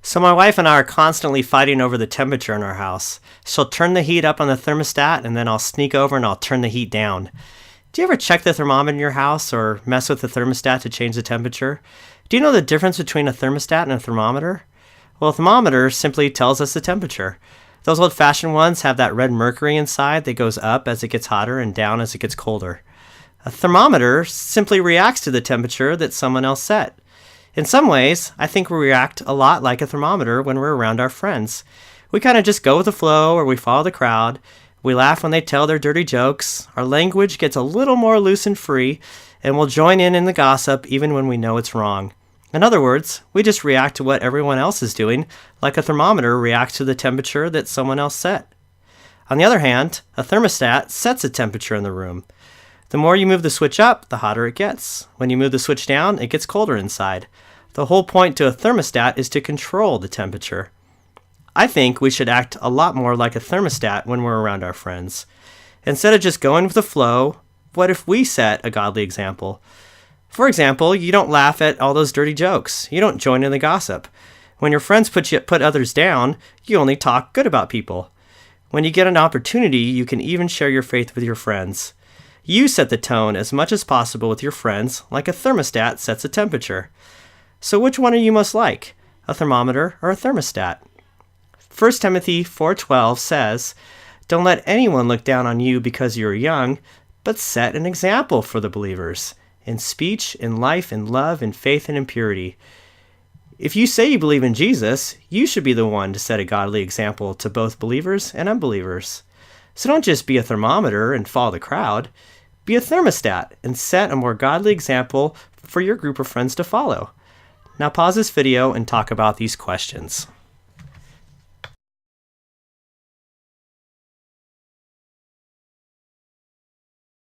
So my wife and I are constantly fighting over the temperature in our house. She'll turn the heat up on the thermostat, and then I'll sneak over and I'll turn the heat down. Do you ever check the thermometer in your house or mess with the thermostat to change the temperature? Do you know the difference between a thermostat and a thermometer? Well, a thermometer simply tells us the temperature. Those old-fashioned ones have that red mercury inside that goes up as it gets hotter and down as it gets colder. A thermometer simply reacts to the temperature that someone else set. In some ways, I think we react a lot like a thermometer when we're around our friends. We kind of just go with the flow, or we follow the crowd. We laugh when they tell their dirty jokes. Our language gets a little more loose and free, and we'll join in the gossip even when we know it's wrong. In other words, we just react to what everyone else is doing, like a thermometer reacts to the temperature that someone else set. On the other hand, a thermostat sets a temperature in the room. The more you move the switch up, the hotter it gets. When you move the switch down, it gets colder inside. The whole point to a thermostat is to control the temperature. I think we should act a lot more like a thermostat when we're around our friends. Instead of just going with the flow, what if we set a godly example? For example, you don't laugh at all those dirty jokes. You don't join in the gossip. When your friends put others down, you only talk good about people. When you get an opportunity, you can even share your faith with your friends. You set the tone as much as possible with your friends, like a thermostat sets a temperature. So which one are you most like, a thermometer or a thermostat? 1 Timothy 4:12 says, "Don't let anyone look down on you because you are young, but set an example for the believers, in speech, in life, in love, in faith, and in purity." If you say you believe in Jesus, you should be the one to set a godly example to both believers and unbelievers. So don't just be a thermometer and follow the crowd. Be a thermostat and set a more godly example for your group of friends to follow. Now pause this video and talk about these questions.